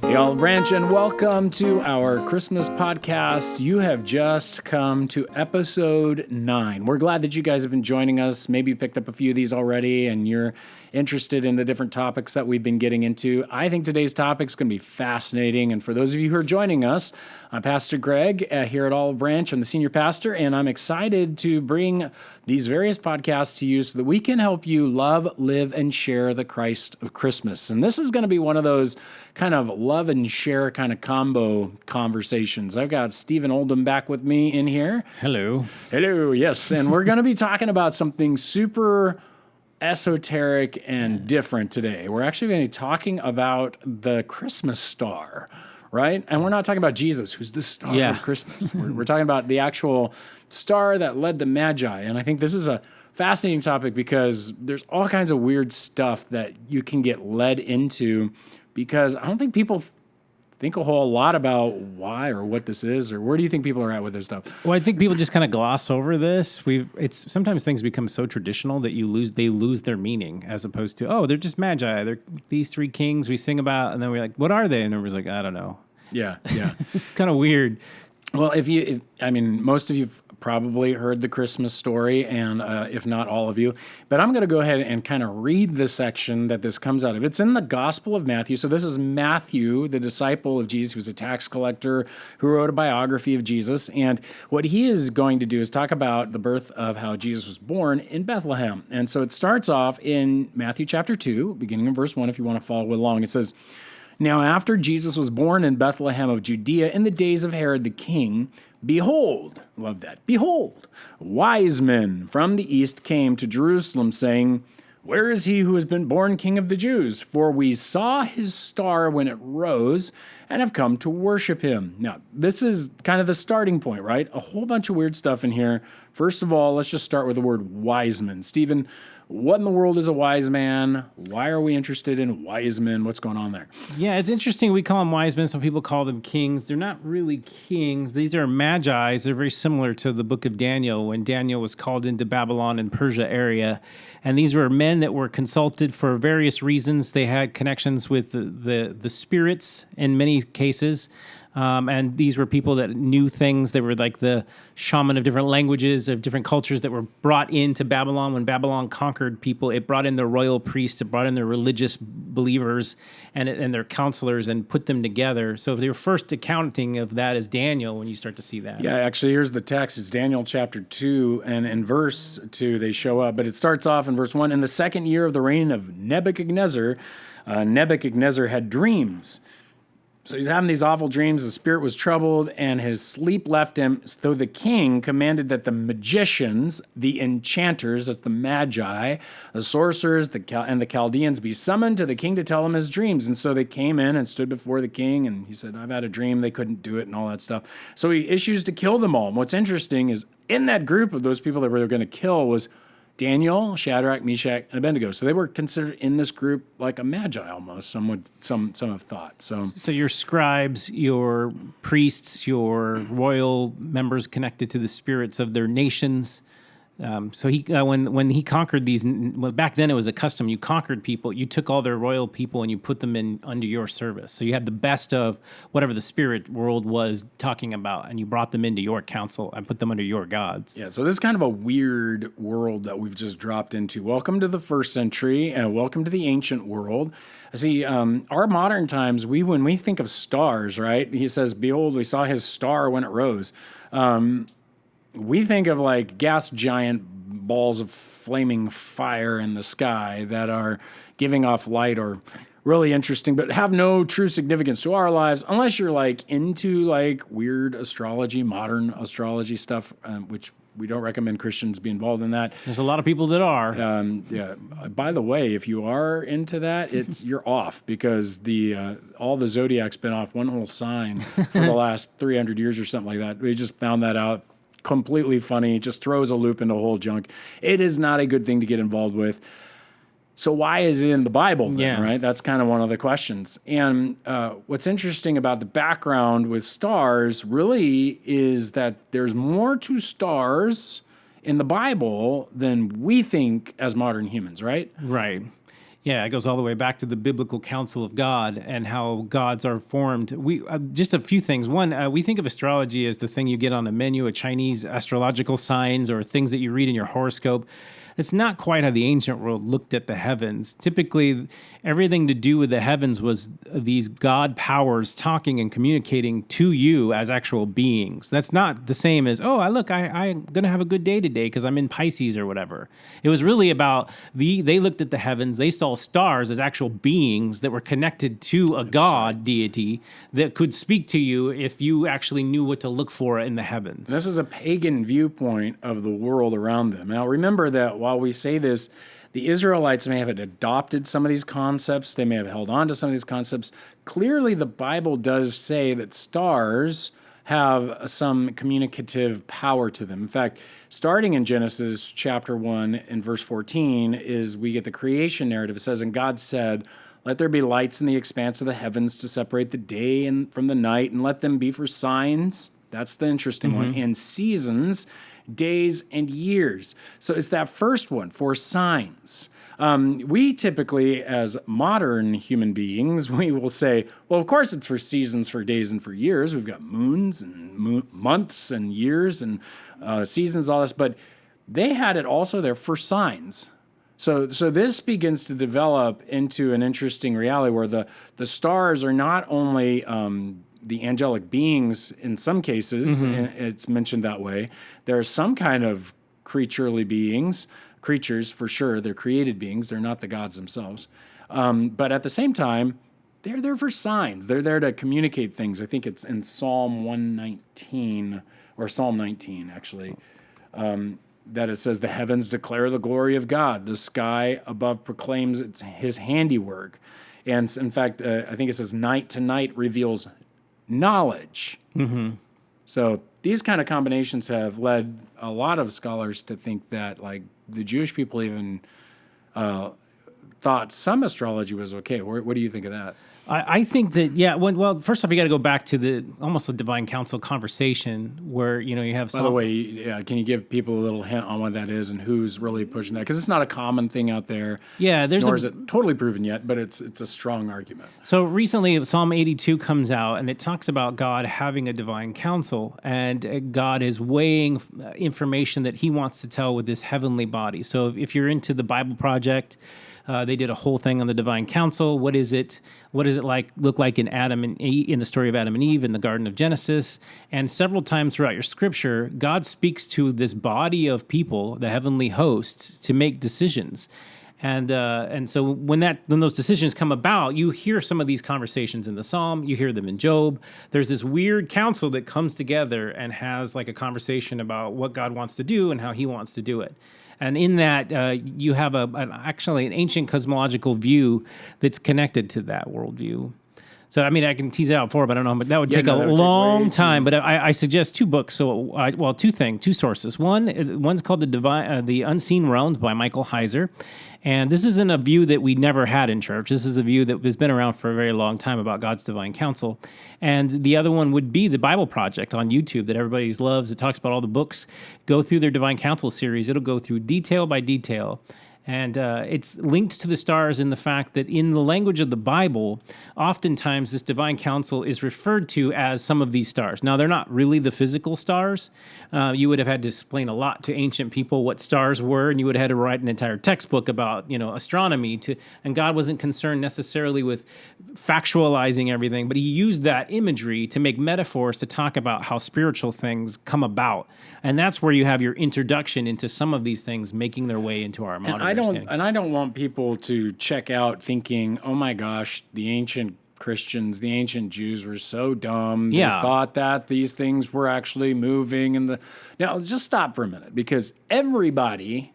Y'all, Branch, and welcome to our Christmas podcast. You have just come to episode 9. We're glad that you guys have been joining us. Maybe you picked up a few of these already and you're interested in the different topics that we've been getting into. I think today's topic is going to be fascinating. And for those of you who are joining us, I'm Pastor Greg here at Olive Branch. I'm the senior pastor, and I'm excited to bring these various podcasts to you so that we can help you love, live, and share the Christ of Christmas. And this is going to be one of those kind of love and share kind of combo conversations. I've got Stephen Oldham back with me in here. Hello. Hello, yes. And we're going to be talking about something super esoteric and different today. We're actually going to be talking about the Christmas star, right? And we're not talking about Jesus, who's the star of Christmas. We're talking about the actual star that led the Magi. And I think this is a fascinating topic because there's all kinds of weird stuff that you can get led into because I don't think people think a whole lot about why or what this is, or where do you think people are at with this stuff? Well, I think people just kind of gloss over this. It's sometimes things become so traditional that they lose their meaning, as opposed to, they're just magi. They're these three kings we sing about, and then we're like, what are they? And everyone's like, I don't know. Yeah. It's kind of weird. Well, most of you've probably heard the Christmas story, and if not all of you, but I'm going to go ahead and kind of read the section that this comes out of. It's in the Gospel of Matthew. So this is Matthew, the disciple of Jesus, who was a tax collector, who wrote a biography of Jesus. And what he is going to do is talk about the birth of how Jesus was born in Bethlehem. And so it starts off in Matthew chapter 2, beginning in verse 1, if you want to follow along. It says, "Now after Jesus was born in Bethlehem of Judea in the days of Herod the king, behold," love that, "behold, wise men from the east came to Jerusalem, saying, 'Where is he who has been born King of the Jews? For we saw his star when it rose and have come to worship him.'" Now, this is kind of the starting point, right? A whole bunch of weird stuff in here. First of all, let's just start with the word wise men. Stephen, what in the world is a wise man? Why are we interested in wise men? What's going on there? Yeah, it's interesting. We call them wise men. Some people call them kings. They're not really kings. These are magi. They're very similar to the book of Daniel, when Daniel was called into Babylon and Persia area. And these were men that were consulted for various reasons. They had connections with the spirits in many cases. And these were people that knew things. They were like the shaman of different languages, of different cultures that were brought into Babylon. When Babylon conquered people, it brought in the royal priests, it brought in the religious believers and their counselors and put them together. So their first accounting of that is Daniel, when you start to see that. Yeah, actually, here's the text. It's Daniel chapter 2, and in verse 2 they show up. But it starts off in verse 1. "In the second year of the reign of Nebuchadnezzar, Nebuchadnezzar had dreams." So he's having these awful dreams. The spirit was troubled, and his sleep left him. So the king commanded that the magicians, the enchanters, that's the magi, the sorcerers, and the Chaldeans be summoned to the king to tell him his dreams. And so they came in and stood before the king, and he said, "I've had a dream." They couldn't do it and all that stuff. So he issues to kill them all. And what's interesting is in that group of those people that were going to kill was Daniel, Shadrach, Meshach, and Abednego. So they were considered in this group like a magi almost. Some have thought. So your scribes, your priests, your royal members connected to the spirits of their nations. So he, when he conquered these, back then it was a custom. You conquered people, you took all their royal people and you put them in under your service. So you had the best of whatever the spirit world was talking about, and you brought them into your council and put them under your gods. Yeah. So this is kind of a weird world that we've just dropped into. Welcome to the first century, and welcome to the ancient world. See, our modern times, when we think of stars, right? He says, "Behold, we saw his star when it rose." We think of like gas giant balls of flaming fire in the sky that are giving off light or really interesting, but have no true significance to our lives unless you're like into like weird astrology, modern astrology stuff, which we don't recommend Christians be involved in that. There's a lot of people that are. Yeah. By the way, if you are into that, you're off because all the zodiac's been off one whole sign for the last 300 years or something like that. We just found that out. Completely funny, just throws a loop into a whole junk. It is not a good thing to get involved with. So why is it in the Bible then, right? That's kind of one of the questions. And what's interesting about the background with stars really is that there's more to stars in the Bible than we think as modern humans, right? Right. Yeah, it goes all the way back to the biblical counsel of God and how gods are formed. We just a few things. One, we think of astrology as the thing you get on a menu, a Chinese astrological signs or things that you read in your horoscope. It's not quite how the ancient world looked at the heavens. Typically, everything to do with the heavens was these god powers talking and communicating to you as actual beings. That's not the same as, oh, I'm going to have a good day today because I'm in Pisces or whatever. It was really about they looked at the heavens, they saw stars as actual beings that were connected to a god deity that could speak to you if you actually knew what to look for in the heavens. This is a pagan viewpoint of the world around them. Now, remember that while we say this, the Israelites may have adopted some of these concepts. They may have held on to some of these concepts. Clearly, the Bible does say that stars have some communicative power to them. In fact, starting in Genesis chapter 1 and verse 14 is we get the creation narrative. It says, "And God said, let there be lights in the expanse of the heavens to separate the day and from the night, and let them be for signs." That's the interesting one. "And seasons, days, and years." So it's that first one, for signs. We typically, as modern human beings, we will say, well, of course it's for seasons, for days, and for years. We've got moons and months and years and seasons, all this. But they had it also there for signs. So this begins to develop into an interesting reality where the stars are not only the angelic beings in some cases, and it's mentioned that way. There are some kind of creatures for sure. They're created beings. They're not the gods themselves. But at the same time, they're there for signs. They're there to communicate things. I think it's in Psalm 119, or Psalm 19, actually, that it says, "The heavens declare the glory of God. The sky above proclaims his handiwork." And in fact, I think it says, "Night to night reveals knowledge." So these kind of combinations have led a lot of scholars to think that, like, the Jewish people even thought some astrology was okay. What do you think of that? I think that, yeah, well, first off, you got to go back to almost the divine council conversation where, you have By the way, can you give people a little hint on what that is and who's really pushing that? Because it's not a common thing out there. Yeah, nor is it totally proven yet, but it's a strong argument. So recently, Psalm 82 comes out, and it talks about God having a divine council, and God is weighing information that he wants to tell with this heavenly body. So if you're into the Bible Project, they did a whole thing on the divine council. What is it? What does it look like in Adam and Eve, in the story of Adam and Eve in the Garden of Genesis? And several times throughout your scripture, God speaks to this body of people, the heavenly hosts, to make decisions. And so when those decisions come about, you hear some of these conversations in the Psalm. You hear them in Job. There's this weird council that comes together and has like a conversation about what God wants to do and how He wants to do it. And in that, you have actually an ancient cosmological view that's connected to that worldview. So, I mean, I can tease it out but I don't know, but that would take a long time. But I suggest two books. So, two sources. One's called The Unseen Realms by Michael Heiser. And this isn't a view that we never had in church. This is a view that has been around for a very long time about God's divine counsel. And the other one would be the Bible Project on YouTube that everybody loves. It talks about all the books. Go through their divine counsel series. It'll go through detail by detail. And it's linked to the stars in the fact that in the language of the Bible, oftentimes this divine counsel is referred to as some of these stars. Now, they're not really the physical stars. You would have had to explain a lot to ancient people what stars were, and you would have had to write an entire textbook about, astronomy. And God wasn't concerned necessarily with factualizing everything, but he used that imagery to make metaphors to talk about how spiritual things come about. And that's where you have your introduction into some of these things making their way into our modern understanding. I don't want people to check out thinking, oh my gosh, the ancient Christians, the ancient Jews were so dumb. They thought that these things were actually moving. Now, just stop for a minute, because everybody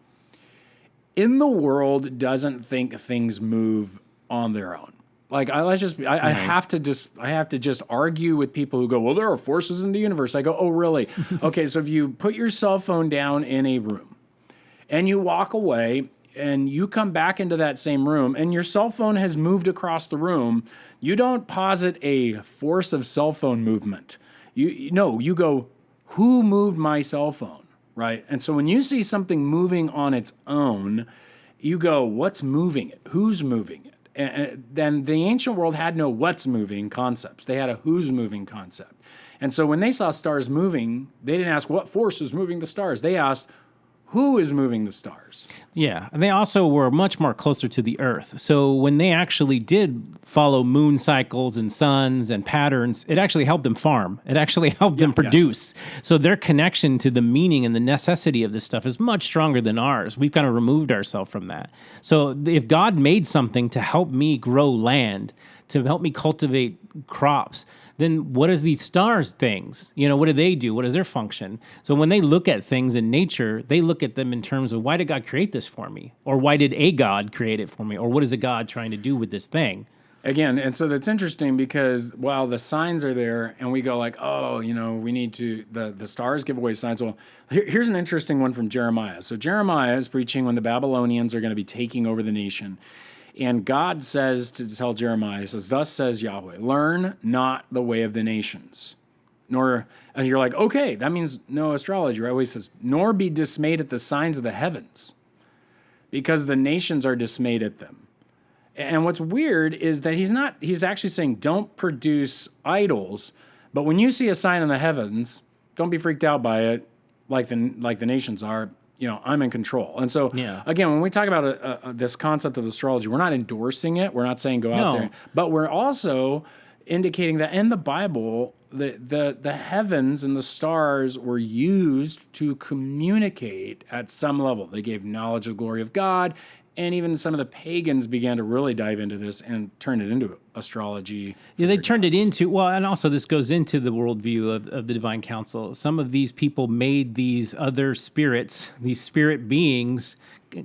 in the world doesn't think things move on their own. Like, I have to just argue with people who go, well, there are forces in the universe. I go, oh, really? Okay, so if you put your cell phone down in a room and you walk away and you come back into that same room and your cell phone has moved across the room, you don't posit a force of cell phone movement. You go, who moved my cell phone, right? And so when you see something moving on its own, you go, what's moving it? Who's moving it? And then the ancient world had no what's moving concepts. They had a who's moving concept. And so when they saw stars moving, they didn't ask what force is moving the stars. They asked, who is moving the stars? Yeah, and they also were much more closer to the Earth. So when they actually did follow moon cycles and suns and patterns, it actually helped them farm. It actually helped them produce. So their connection to the meaning and the necessity of this stuff is much stronger than ours. We've kind of removed ourselves from that. So if God made something to help me grow land, to help me cultivate crops, then what is these stars things? What do they do? What is their function? So when they look at things in nature, they look at them in terms of, why did God create this for me? Or why did a God create it for me? Or what is a God trying to do with this thing? Again, and so that's interesting because while the signs are there and we go like, oh, we need to, the stars give away signs. Well, here's an interesting one from Jeremiah. So Jeremiah is preaching when the Babylonians are going to be taking over the nation. And God says to tell Jeremiah, he says, thus says Yahweh, learn not the way of the nations. And you're like, okay, that means no astrology, right? Well, he says, nor be dismayed at the signs of the heavens, because the nations are dismayed at them. And what's weird is that he's actually saying, don't produce idols, but when you see a sign in the heavens, don't be freaked out by it like the nations are. I'm in control. And so, again, when we talk about this concept of astrology, we're not endorsing it. We're not saying go out there. But we're also indicating that in the Bible, the heavens and the stars were used to communicate at some level. They gave knowledge of the glory of God. And even some of the pagans began to really dive into this and turn it into astrology. Yeah, they turned it into, and also this goes into the worldview of the divine council. Some of these people made these other spirits, these spirit beings,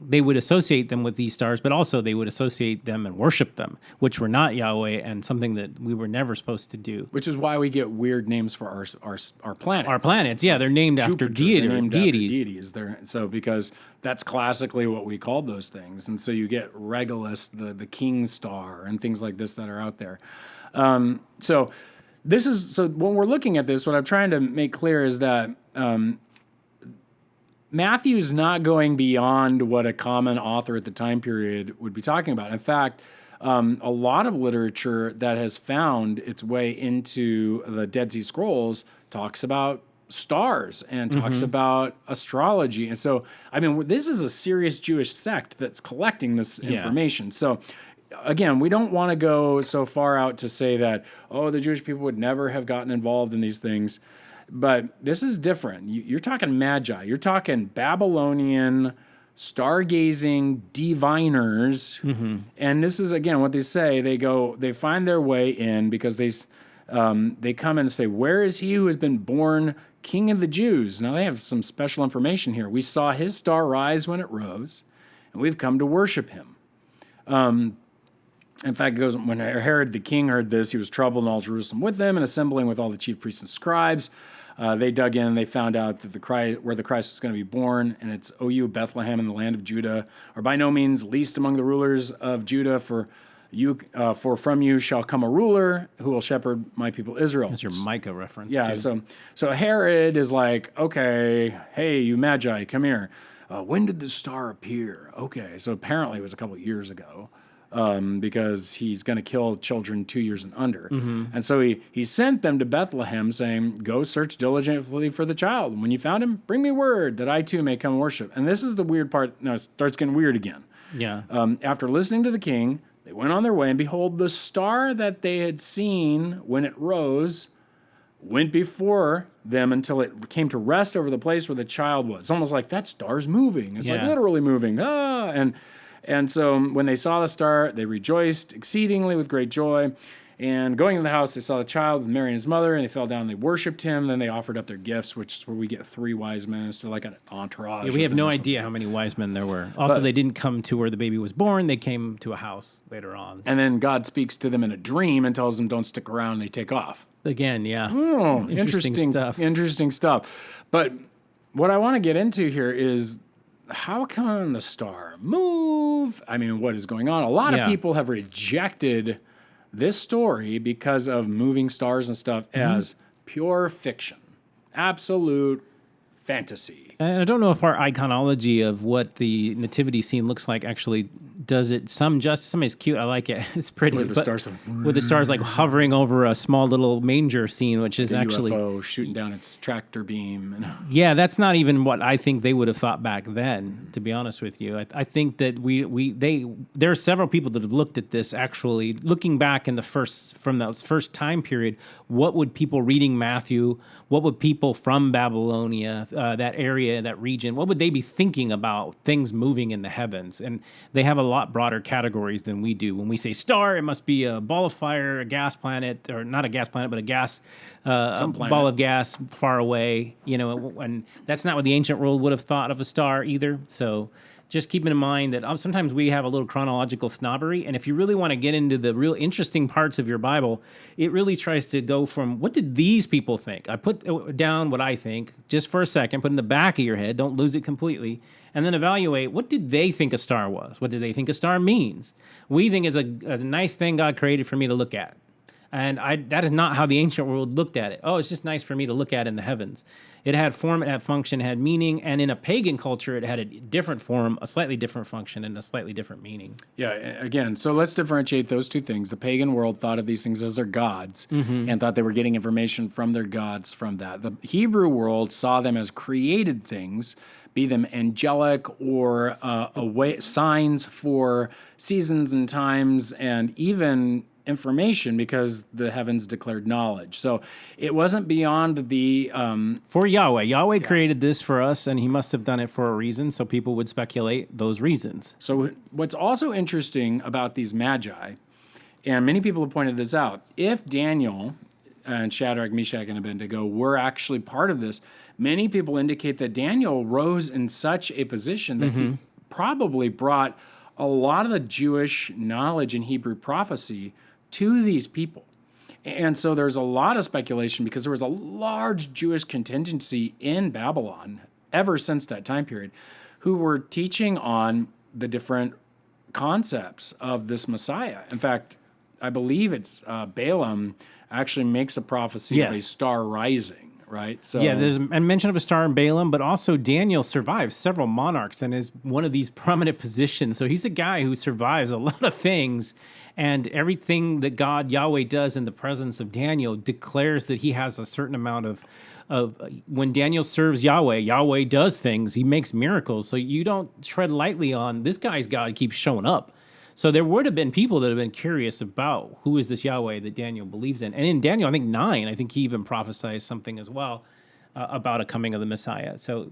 they would associate them with these stars, but also they would associate them and worship them, which were not Yahweh and something that we were never supposed to do. Which is why we get weird names for our planets. Our planets, yeah, they're named after deities. So because that's classically what we called those things. And so you get Regulus, the king star, and things like this that are out there. So when we're looking at this, what I'm trying to make clear is that Matthew's not going beyond what a common author at the time period would be talking about. In fact, a lot of literature that has found its way into the Dead Sea Scrolls talks about stars and talks about astrology. And so, this is a serious Jewish sect that's collecting this information. So, again, we don't want to go so far out to say that, the Jewish people would never have gotten involved in these things. But this is different. You're talking magi. You're talking Babylonian stargazing diviners. And this is, again, what they say. They find their way in because they come in and say, where is he who has been born King of the Jews? Now, they have some special information here. We saw his star rise when it rose, and we've come to worship him. In fact, it goes, when Herod the king heard this, he was troubled in all Jerusalem with them and assembling with all the chief priests and scribes. They dug in and they found out that where the Christ was going to be born, and it's, O you, Bethlehem, in the land of Judah, are by no means least among the rulers of Judah, for from you shall come a ruler who will shepherd my people Israel. That's your Micah reference. Yeah, too. So Herod is like, okay, hey, you magi, come here. When did the star appear? Okay, so apparently it was a couple of years ago. Because he's going to kill children 2 years and under. And so he sent them to Bethlehem saying, go search diligently for the child. And when you found him, bring me word that I too may come and worship. And this is the weird part. Now it starts getting weird again. Yeah. After listening to the king, they went on their way, and behold, the star that they had seen when it rose went before them until it came to rest over the place where the child was. It's almost like that star's moving. It's like literally moving. And so when they saw the star, they rejoiced exceedingly with great joy. And going into the house, they saw the child with Mary and his mother, and they fell down and they worshipped him. Then they offered up their gifts, which is where we get 3 wise men. So like an entourage. Yeah, we have no idea how many wise men there were. Also, they didn't come to where the baby was born. They came to a house later on. And then God speaks to them in a dream and tells them, don't stick around, and they take off. Again, yeah. Oh, interesting stuff. Interesting stuff. But what I want to get into here is, how can the star move? What is going on? A lot of people have rejected this story because of moving stars and stuff as pure fiction, absolute fantasy. And I don't know if our iconology of what the nativity scene looks like actually does it some justice. I mean, it's cute. I like it. It's pretty. With the but stars, with the stars like hovering over a small little manger scene, which is actually UFO shooting down its tractor beam. yeah, that's not even what I think they would have thought back then. To be honest with you, I think that there are several people that have looked at this actually looking back in from that first time period. What would people reading Matthew? What would people from Babylonia, that area, that region, what would they be thinking about things moving in the heavens? And they have a lot broader categories than we do. When we say star, it must be a ball of fire, a gas planet, or not a gas planet, but a gas, ball of gas far away. And that's not what the ancient world would have thought of a star either. So just keeping in mind that sometimes we have a little chronological snobbery. And if you really want to get into the real interesting parts of your Bible, it really tries to go from what did these people think? I put down what I think just for a second, put in the back of your head, don't lose it completely, and then evaluate what did they think a star was? What did they think a star means? We think it's a nice thing God created for me to look at. And that is not how the ancient world looked at it. Oh, it's just nice for me to look at in the heavens. It had form, it had function, it had meaning, and in a pagan culture, it had a different form, a slightly different function, and a slightly different meaning. Yeah, again, so let's differentiate those two things. The pagan world thought of these things as their gods and thought they were getting information from their gods from that. The Hebrew world saw them as created things, be them angelic or signs for seasons and times, and even information because the heavens declared knowledge. So it wasn't beyond the for Yahweh. Yahweh created this for us, and he must have done it for a reason, so people would speculate those reasons. So what's also interesting about these magi, and many people have pointed this out, if Daniel and Shadrach, Meshach, and Abednego were actually part of this, many people indicate that Daniel rose in such a position that he probably brought a lot of the Jewish knowledge in Hebrew prophecy to these people. And so there's a lot of speculation because there was a large Jewish contingency in Babylon ever since that time period who were teaching on the different concepts of this Messiah. In fact, I believe it's Balaam actually makes a prophecy of a star rising, right? So yeah, there's a mention of a star in Balaam, but also Daniel survives several monarchs and is one of these prominent positions. So he's a guy who survives a lot of things. And everything that God, Yahweh, does in the presence of Daniel declares that he has a certain amount of when Daniel serves Yahweh, Yahweh does things. He makes miracles. So you don't tread lightly on this guy's God keeps showing up. So there would have been people that have been curious about who is this Yahweh that Daniel believes in. And in Daniel, I think 9, I think he even prophesies something as well about a coming of the Messiah. So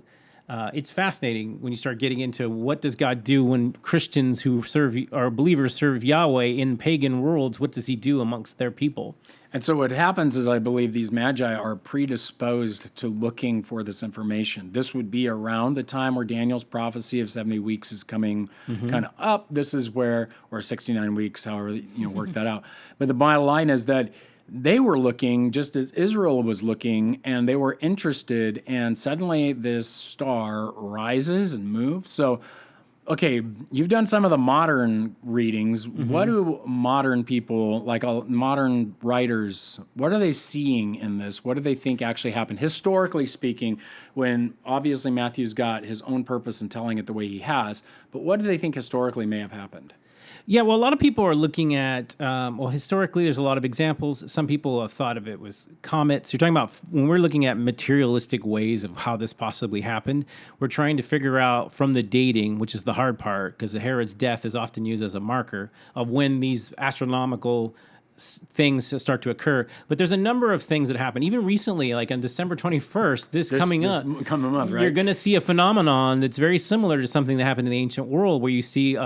it's fascinating when you start getting into what does God do when Christians who serve or believers serve Yahweh in pagan worlds. What does he do amongst their people? And so what happens is I believe these magi are predisposed to looking for this information. This would be around the time where Daniel's prophecy of 70 weeks is coming kind of up. This is where, or 69 weeks, however, work that out. But the bottom line is that they were looking just as Israel was looking, and they were interested, and suddenly this star rises and moves. So, okay, you've done some of the modern readings. What do modern people, like modern writers, what are they seeing in this? What do they think actually happened, historically speaking, when obviously Matthew's got his own purpose in telling it the way he has, but what do they think historically may have happened? Yeah, well, a lot of people are looking at, historically, there's a lot of examples. Some people have thought of it was comets. You're talking about when we're looking at materialistic ways of how this possibly happened, we're trying to figure out from the dating, which is the hard part, because the Herod's death is often used as a marker of when these astronomical things start to occur. But there's a number of things that happen. Even recently, like on December 21st, this coming month, right? You're going to see a phenomenon that's very similar to something that happened in the ancient world, where you see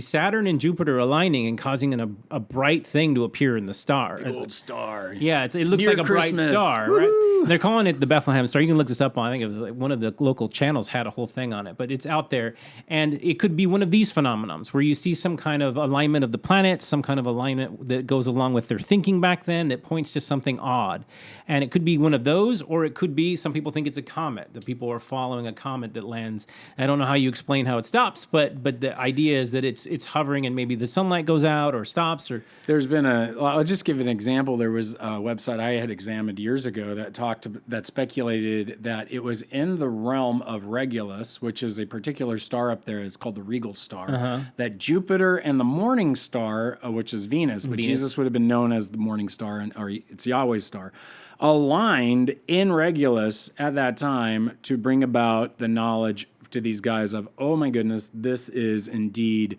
Saturn and Jupiter aligning and causing a bright thing to appear in the star. Big old star. Yeah, it looks Near like a Christmas. bright star, right? They're calling it the Bethlehem Star. You can look this up on, I think it was like one of the local channels had a whole thing on it, but it's out there. And it could be one of these phenomenons where you see some kind of alignment of the planets, some kind of alignment that goes along along with their thinking back then that points to something odd. And it could be one of those, or it could be, some people think it's a comet, that people are following a comet that lands. I don't know how you explain how it stops, but the idea is that it's hovering and maybe the sunlight goes out or stops. Or There's been I'll just give an example. There was a website I had examined years ago that speculated that it was in the realm of Regulus, which is a particular star up there. It's called the Regal Star. That Jupiter and the morning star, which is Venus, but Jesus would have been known as the morning star, or it's Yahweh's star, aligned in Regulus at that time to bring about the knowledge to these guys of, oh my goodness, this is indeed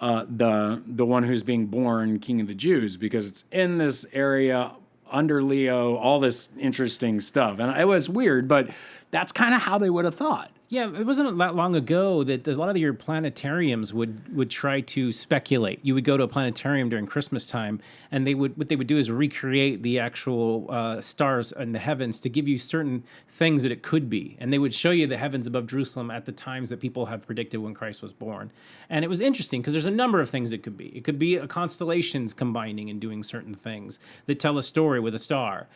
the one who's being born King of the Jews, because it's in this area under Leo, all this interesting stuff. And it was weird, but that's kind of how they would have thought. yeah, it wasn't that long ago that a lot of your planetariums would try to speculate. You would go to a planetarium during Christmas time, and what they would do is recreate the actual stars in the heavens to give you certain things that it could be. And they would show you the heavens above Jerusalem at the times that people have predicted when Christ was born. And it was interesting because there's a number of things it could be. It could be constellations combining and doing certain things that tell a story with a star.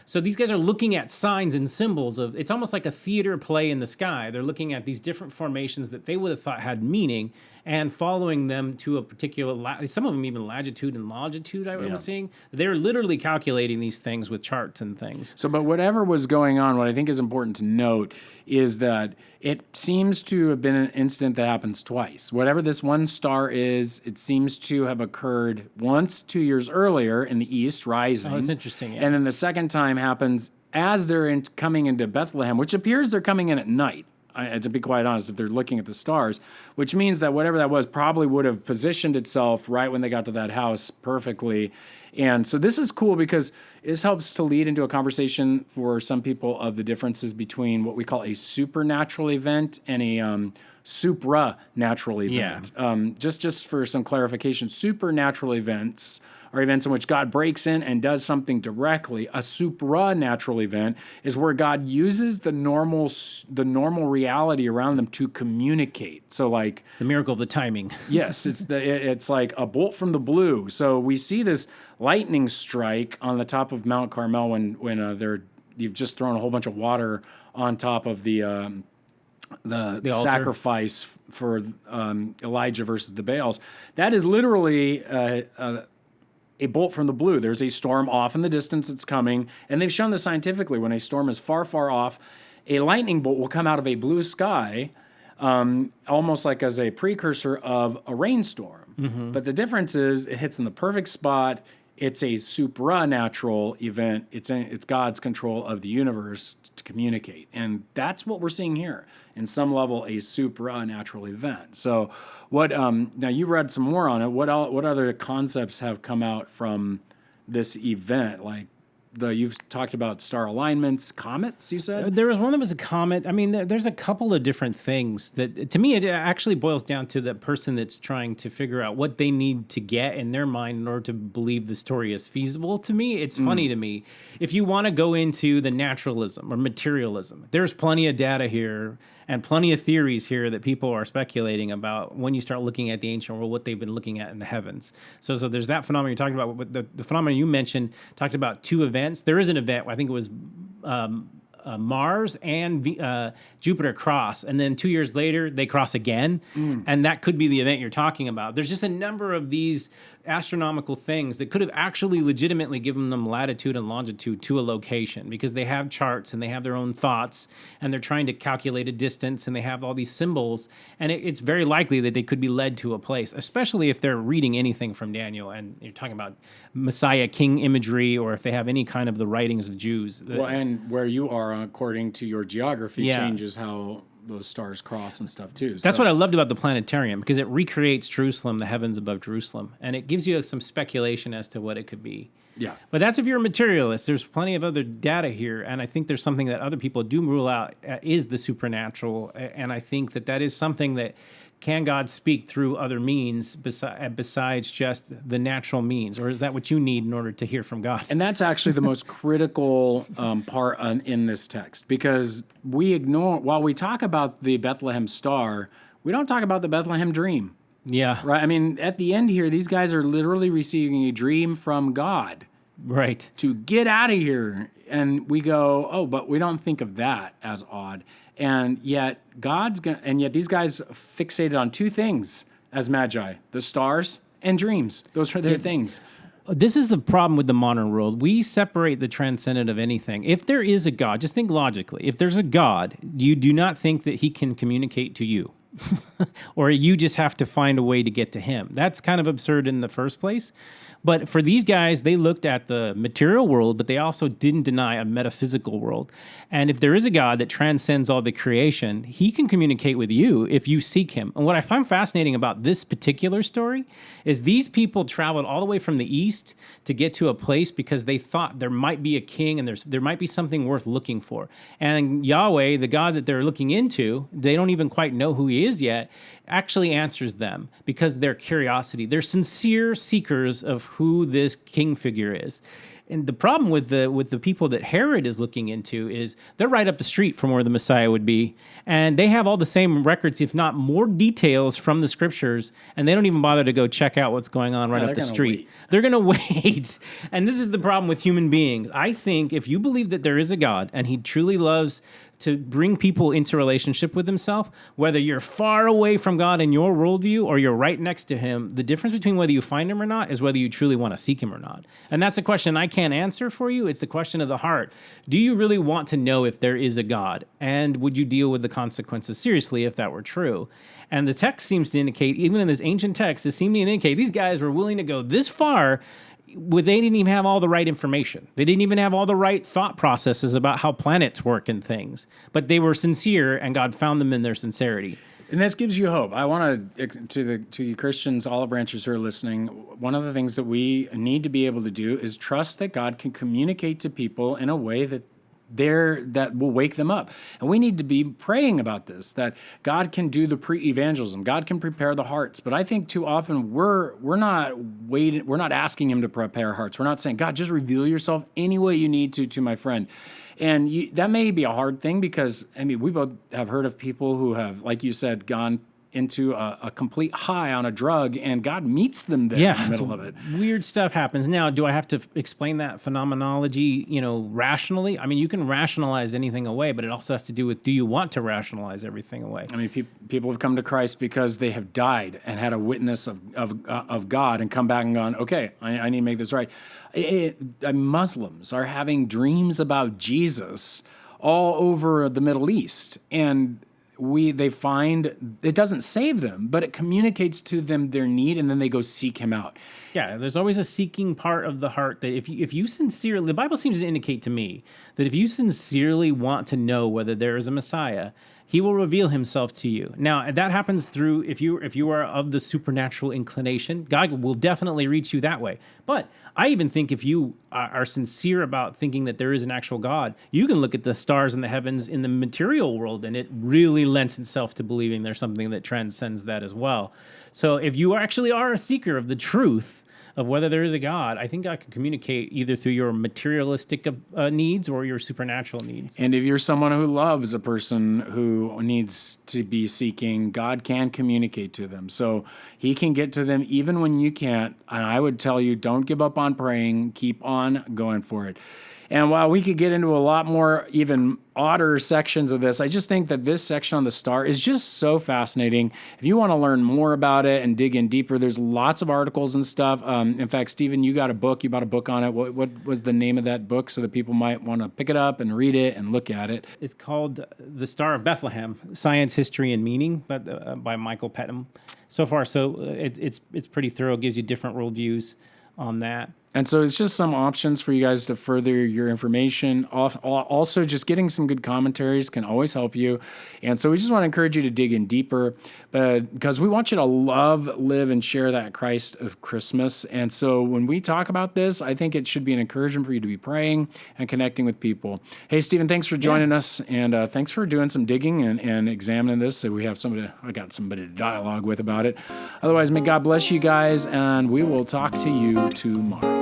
So these guys are looking at signs and symbols of, it's almost like a theater play in the sky. They're looking at these different formations that they would have thought had meaning and following them to a particular, some of them even latitude and longitude, I was seeing. They're literally calculating these things with charts and things. So, but whatever was going on, what I think is important to note is that it seems to have been an incident that happens twice. Whatever this one star is, it seems to have occurred once 2 years earlier in the east, rising. Oh, that's interesting, yeah. And then the second time happens as they're coming into Bethlehem, which appears they're coming in at night. To be quite honest, if they're looking at the stars, which means that whatever that was probably would have positioned itself right when they got to that house perfectly. And so this is cool because this helps to lead into a conversation for some people of the differences between what we call a supernatural event and a supranatural event. Just for some clarification, supernatural events are events in which God breaks in and does something directly. A supranatural event is where God uses the normal reality around them to communicate. So, like the miracle of the timing. Yes, it's like a bolt from the blue. So we see this lightning strike on the top of Mount Carmel when you've just thrown a whole bunch of water on top of the sacrifice for Elijah versus the Baals. That is literally a bolt from the blue. There's a storm off in the distance that's coming, and they've shown this scientifically. When a storm is far, far off, a lightning bolt will come out of a blue sky, almost like as a precursor of a rainstorm. Mm-hmm. But the difference is it hits in the perfect spot. It's a supranatural event. It's God's control of the universe to communicate. And that's what we're seeing here. In some level, a supranatural event. So now you read some more on it. What other concepts have come out from this event? Like you've talked about star alignments, comets, you said? There was one that was a comet. I mean, there's a couple of different things that, to me, it actually boils down to the person that's trying to figure out what they need to get in their mind in order to believe the story is feasible. To me, it's funny to me. If you want to go into the naturalism or materialism, there's plenty of data here and plenty of theories here that people are speculating about when you start looking at the ancient world, what they've been looking at in the heavens. So there's that phenomenon you're talking about. But the phenomenon you mentioned talked about two events. There is an event, I think it was Mars and Jupiter cross, and then 2 years later they cross again, and that could be the event you're talking about. There's just a number of these astronomical things that could have actually legitimately given them latitude and longitude to a location, because they have charts and they have their own thoughts and they're trying to calculate a distance and they have all these symbols, and it's very likely that they could be led to a place, especially if they're reading anything from Daniel and you're talking about Messiah king imagery, or if they have any kind of the writings of Jews. Well, and where you are, according to your geography, changes how those stars cross and stuff too. That's what I loved about the planetarium, because it recreates Jerusalem, the heavens above Jerusalem, and it gives you some speculation as to what it could be. Yeah. But that's if you're a materialist. There's plenty of other data here, and I think there's something that other people do rule out is the supernatural, and I think that is something that can God speak through other means besides just the natural means? Or is that what you need in order to hear from God? And that's actually the most critical part in this text, because we ignore, while we talk about the Bethlehem Star, we don't talk about the Bethlehem Dream. Yeah. right? I mean, at the end here, these guys are literally receiving a dream from God Right. to get out of here. And we go, oh, but we don't think of that as odd. And yet yet these guys fixated on two things as magi, the stars and dreams. Those are their things. This is the problem with the modern world. We separate the transcendent of anything. If there is a God, just think logically. If there's a God, you do not think that he can communicate to you. Or you just have to find a way to get to him. That's kind of absurd in the first place. But for these guys, they looked at the material world, but they also didn't deny a metaphysical world. And if there is a God that transcends all the creation, he can communicate with you if you seek him. And what I find fascinating about this particular story is these people traveled all the way from the east to get to a place because they thought there might be a king and there might be something worth looking for. And Yahweh, the God that they're looking into, they don't even quite know who he is yet, actually answers them because their curiosity. They're sincere seekers of who this king figure is. And the problem with the people that Herod is looking into is they're right up the street from where the Messiah would be, and they have all the same records, if not more details from the scriptures, and they don't even bother to go check out what's going on right up the street. They're going to wait. And this is the problem with human beings. I think if you believe that there is a God and he truly loves to bring people into relationship with himself, whether you're far away from God in your worldview or you're right next to him, the difference between whether you find him or not is whether you truly want to seek him or not. And that's a question I can't answer for you. It's the question of the heart. Do you really want to know if there is a God? And would you deal with the consequences seriously if that were true? And the text seems to indicate, even in this ancient text, it seemed to indicate these guys were willing to go this far. They didn't even have all the right information. They didn't even have all the right thought processes about how planets work and things. But they were sincere, and God found them in their sincerity. And this gives you hope. I want to you Christians, olive branchers who are listening, one of the things that we need to be able to do is trust that God can communicate to people in a way that will wake them up. And we need to be praying about this, that God can do the pre-evangelism. God can prepare the hearts. But I think too often we're not asking him to prepare hearts. We're not saying, God, just reveal yourself any way you need to my friend. And that may be a hard thing because, I mean, we both have heard of people who have, like you said, gone into a complete high on a drug, and God meets them there in the middle of it. Weird stuff happens. Now, do I have to explain that phenomenology, rationally? I mean, you can rationalize anything away, but it also has to do with, do you want to rationalize everything away? I mean, people have come to Christ because they have died and had a witness of God and come back and gone, okay, I need to make this right. Muslims are having dreams about Jesus all over the Middle East, and they find it doesn't save them, but it communicates to them their need, and then they go seek him out. Yeah, there's always a seeking part of the heart that if you sincerely, the Bible seems to indicate to me that if you sincerely want to know whether there is a Messiah, he will reveal himself to you. Now, that happens through, if you are of the supernatural inclination, God will definitely reach you that way. But I even think if you are sincere about thinking that there is an actual God, you can look at the stars in the heavens in the material world, and it really lends itself to believing there's something that transcends that as well. So if you actually are a seeker of the truth of whether there is a God, I think God can communicate either through your materialistic needs or your supernatural needs. And if you're someone who loves a person who needs to be seeking, God can communicate to them. So he can get to them even when you can't. And I would tell you, don't give up on praying. Keep on going for it. And while we could get into a lot more even odder sections of this, I just think that this section on the star is just so fascinating. If you want to learn more about it and dig in deeper, there's lots of articles and stuff. In fact, Stephen, you bought a book on it. What was the name of that book so that people might want to pick it up and read it and look at it? It's called The Star of Bethlehem, Science, History, and Meaning by Michael Pettum. So far, it's pretty thorough. It gives you different worldviews on that. And so it's just some options for you guys to further your information. Also, just getting some good commentaries can always help you. And so we just want to encourage you to dig in deeper, because we want you to love, live, and share that Christ of Christmas. And so when we talk about this, I think it should be an encouragement for you to be praying and connecting with people. Hey, Stephen, thanks for joining us, and thanks for doing some digging and examining this. So we have I got somebody to dialogue with about it. Otherwise, may God bless you guys, and we will talk to you tomorrow.